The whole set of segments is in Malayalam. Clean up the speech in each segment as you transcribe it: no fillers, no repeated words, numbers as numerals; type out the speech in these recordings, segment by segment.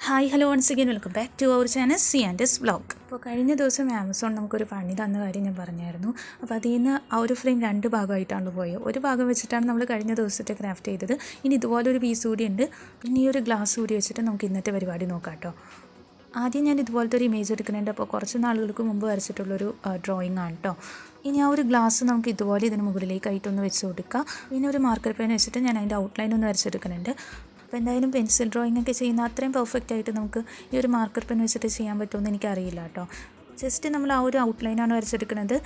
Hi hello once again welcome back to our channel c&svlog. അപ്പോൾ കഴിഞ്ഞ ദിവസം ആമസോൺ നമുക്കൊരു പണി തന്ന കാര്യം ഞാൻ പറഞ്ഞായിരുന്നു. അപ്പോൾ അതിൽ നിന്ന് ആ ഒരു ഫ്രെയിം 2 ഭാഗമായിട്ടാണ് പോയത്. ഒരു ഭാഗം വെച്ചിട്ടാണ് നമ്മൾ കഴിഞ്ഞ ദിവസത്തെ ക്രാഫ്റ്റ് ചെയ്തത്. ഇനി ഇതുപോലൊരു പീസ് കൂടി ഉണ്ട്. പിന്നെ ഈ ഒരു ഗ്ലാസ് കൂടി വെച്ചിട്ട് നമുക്ക് ഇന്നത്തെ പരിപാടി നോക്കാം കേട്ടോ. ആദ്യം ഞാൻ ഇതുപോലത്തെ ഒരു ഇമേജ് എടുക്കുന്നുണ്ട്. അപ്പോൾ കുറച്ച് നാളുകൾക്ക് മുമ്പ് വരച്ചിട്ടുള്ളൊരു ഡ്രോയിങ് ആണ് കേട്ടോ. ഇനി ആ ഒരു ഗ്ലാസ് നമുക്ക് ഇതുപോലെ ഇതിന് മുകളിലേക്കായിട്ടൊന്ന് വെച്ച് കൊടുക്കാം. പിന്നെ ഒരു മാർക്കർ പെൻ വെച്ചിട്ട് ഞാൻ അതിൻ്റെ ഔട്ട്ലൈൻ ഒന്ന് വരച്ചെടുക്കുന്നുണ്ട്. അപ്പോൾ എന്തായാലും പെൻസിൽ ഡ്രോയിങ് ഒക്കെ ചെയ്യുന്ന അത്രയും പെർഫെക്റ്റ് ആയിട്ട് നമുക്ക് ഈ ഒരു മാർക്കർ പെൻ വെച്ചിട്ട് ചെയ്യാൻ പറ്റുമെന്ന് എനിക്കറിയില്ല കേട്ടോ. ജസ്റ്റ് നമ്മൾ ആ ഒരു ഔട്ട്ലൈനാണ് വരച്ചെടുക്കുന്നത്.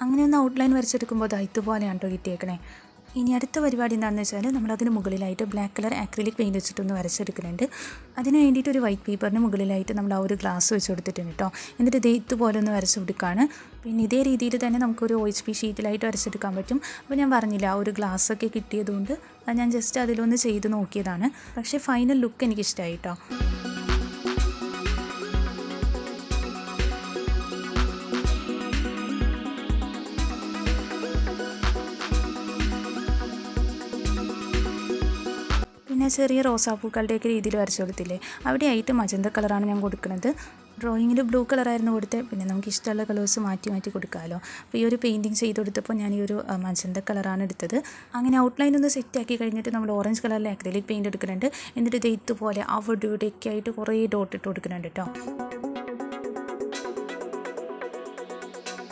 അങ്ങനെ ഒന്ന് ഔട്ട്ലൈൻ വരച്ചെടുക്കുമ്പോൾ ഇതുപോലെയാണ് കേട്ടോ കിട്ടിയേക്കണേ. ഇനി അടുത്ത പരിപാടി എന്താണെന്ന് വെച്ചാൽ നമ്മളതിന് മുകളിലായിട്ട് ബ്ലാക്ക് കളർ ആക്രിലിക് പെയിൻറ്റ് വെച്ചിട്ടൊന്ന് വരച്ചെടുക്കുന്നുണ്ട്. അതിന് വേണ്ടിയിട്ട് ഒരു വൈറ്റ് പേപ്പറിന് മുകളിലായിട്ട് നമ്മൾ ആ ഒരു ഗ്ലാസ് വെച്ച് കൊടുത്തിട്ടുണ്ട് കേട്ടോ. എന്നിട്ട് ഇതുപോലെ ഒന്ന് വരച്ച് കൊടുക്കുകയാണ്. പിന്നെ ഇതേ രീതിയിൽ തന്നെ നമുക്കൊരു OHP ഷീറ്റിലായിട്ട് വരച്ചെടുക്കാൻ പറ്റും. അപ്പോൾ ഞാൻ പറഞ്ഞില്ല ആ ഒരു ഗ്ലാസ്സൊക്കെ കിട്ടിയതുകൊണ്ട് ഞാൻ ജസ്റ്റ് അതിലൊന്ന് ചെയ്ത് നോക്കിയതാണ്. പക്ഷേ ഫൈനൽ ലുക്ക് എനിക്കിഷ്ടമായി കേട്ടോ. പിന്നെ ചെറിയ റോസാപ്പൂക്കളുടെയൊക്കെ രീതിയിൽ വരച്ചു കൊടുത്തില്ലേ, അവിടെയായിട്ട് മജന്ത കളറാണ് ഞാൻ കൊടുക്കുന്നത്. ഡ്രോയിങ്ങിൽ ബ്ലൂ കളറായിരുന്നു കൊടുത്തത്. പിന്നെ നമുക്ക് ഇഷ്ടമുള്ള കളേഴ്സ് മാറ്റി മാറ്റി കൊടുക്കാമല്ലോ. അപ്പോൾ ഈ ഒരു പെയിൻറ്റിങ് ചെയ്ത് കൊടുത്തപ്പോൾ ഞാൻ ഈ ഒരു മജന്ത കളറാണ് എടുത്തത്. അങ്ങനെ ഔട്ട്ലൈൻ ഒന്ന് സെറ്റാക്കി കഴിഞ്ഞിട്ട് നമ്മൾ ഓറഞ്ച് കളറിൽ അക്രിലിക് പെയിൻറ്റ് എടുക്കുന്നുണ്ട്. എന്നിട്ട് ഇതുപോലെ അവിടെ ഇവിടെയൊക്കെ ആയിട്ട് കുറേ ഡോട്ട് ഇട്ട് കൊടുക്കുന്നുണ്ട് കേട്ടോ.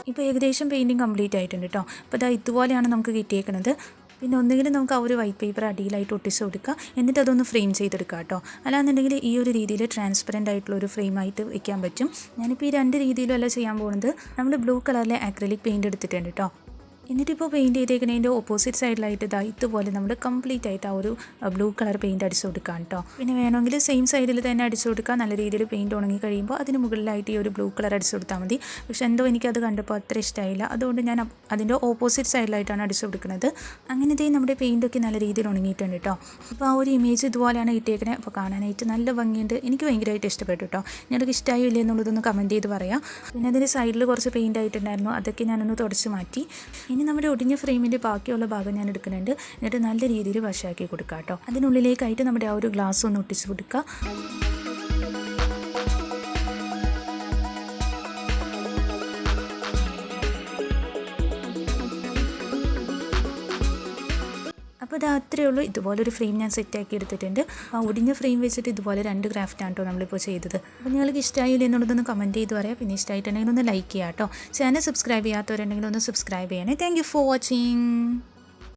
ഇപ്പോൾ ഏകദേശം പെയിൻറ്റിങ് കംപ്ലീറ്റ് ആയിട്ടുണ്ട് കേട്ടോ. അപ്പോൾ ഇതുപോലെയാണ് നമുക്ക് കിട്ടിയേക്കുന്നത്. പിന്നെ ഒന്നുകിലും നമുക്ക് ആ ഒരു വൈറ്റ് പേപ്പർ അടിയിലായിട്ട് ഒട്ടിച്ച് കൊടുക്കുക, എന്നിട്ട് അതൊന്ന് ഫ്രെയിം ചെയ്തെടുക്കുക കേട്ടോ. അല്ലാന്നുണ്ടെങ്കിൽ ഈ ഒരു രീതിയിൽ ട്രാൻസ്പെറൻ്റ് ആയിട്ടുള്ള ഒരു ഫ്രെയിമായിട്ട് വയ്ക്കാൻ പറ്റും. ഞാനിപ്പോൾ ഈ 2 രീതിയിലും അല്ല ചെയ്യാൻ പോകുന്നത്. നമ്മൾ ബ്ലൂ കളറിലെ ആക്രിലിക് പെയിൻറ്റ് എടുത്തിട്ടുണ്ട് കേട്ടോ. എന്നിട്ടിപ്പോൾ പെയിൻറ്റ് ചെയ്തേക്കുന്നതിൻ്റെ ഓപ്പോസിറ്റ് സൈഡിലായിട്ട് ഇതുപോലെ നമ്മൾ കംപ്ലീറ്റ് ആയിട്ട് ആ ഒരു ബ്ലൂ കളർ പെയിൻറ്റ് അടിച്ചു കൊടുക്കാം കേട്ടോ. പിന്നെ വേണമെങ്കിൽ സെയിം സൈഡിൽ തന്നെ അടിച്ചു കൊടുക്കുക. നല്ല രീതിയിൽ പെയിൻറ്റ് ഉണങ്ങി കഴിയുമ്പോൾ അതിന് മുകളിലായിട്ട് ഈ ഒരു ബ്ലൂ കളർ അടിച്ചു കൊടുത്താൽ മതി. പക്ഷെ എന്തോ എനിക്കത് കണ്ടപ്പോൾ അത്ര ഇഷ്ടമായില്ല. അതുകൊണ്ട് ഞാൻ അതിൻ്റെ ഓപ്പോസിറ്റ് സൈഡിലായിട്ടാണ് അടിച്ചു കൊടുക്കുന്നത്. അങ്ങനെ നമ്മുടെ പെയിൻറ്റൊക്കെ നല്ല രീതിയിൽ ഉണങ്ങിയിട്ടുണ്ട് കേട്ടോ. അപ്പോൾ ആ ഒരു ഇമേജ് ഇതുപോലെയാണ് കിട്ടിയേക്കുന്നത്. അപ്പോൾ കാണാനായിട്ട് നല്ല ഭംഗിയുണ്ട്. എനിക്ക് ഭയങ്കരമായിട്ട് ഇഷ്ടപ്പെട്ടു കേട്ടോ. നിങ്ങൾക്ക് ഇഷ്ടമായോ ഇല്ലേ എന്നുള്ളതൊന്ന് കമൻറ്റ് ചെയ്ത് പറയാം. പിന്നെ അതിൻ്റെ സൈഡിൽ കുറച്ച് പെയിൻറ്റ് ആയിട്ടുണ്ടായിരുന്നു, അതൊക്കെ ഞാനൊന്ന് തുടച്ച് മാറ്റി. ഇനി നമ്മുടെ ഒടിഞ്ഞ ഫ്രെയിമിൻ്റെ ബാക്കിയുള്ള ഭാഗം ഞാൻ എടുക്കുന്നുണ്ട്. എന്നിട്ട് നല്ല രീതിയിൽ വശമാക്കി കൊടുക്കുക കേട്ടോ. അതിനുള്ളിലേക്കായിട്ട് നമ്മുടെ ആ ഒരു ഗ്ലാസ് ഒന്ന് ഒട്ടിച്ച് കൊടുക്കുക. അപ്പോൾ അത്രയേ ഉള്ളൂ. ഇതുപോലൊരു ഫ്രെയിം ഞാൻ സെറ്റാക്കി എടുത്തിട്ടുണ്ട്. ആ ഒടിഞ്ഞ ഫ്രെയിം വെച്ചിട്ട് ഇതുപോലെ 2 ക്രാഫ്റ്റാണ് കേട്ടോ നമ്മളിപ്പോൾ ചെയ്തത്. അപ്പോൾ നിങ്ങൾക്ക് ഇഷ്ടമായില്ല എന്നുള്ളതൊന്ന് കമൻറ്റ് ചെയ്ത് പറയാം. പിന്നെ ഇഷ്ടമായിട്ടുണ്ടെങ്കിൽ ഒന്ന് ലൈക്ക് ചെയ്യാം കേട്ടോ. ചാനൽ സബ്സ്ക്രൈബ് ചെയ്യാത്തവരുണ്ടെങ്കിൽ ഒന്ന് സബ്സ്ക്രൈബ് ചെയ്യണേ. Thank you for watching.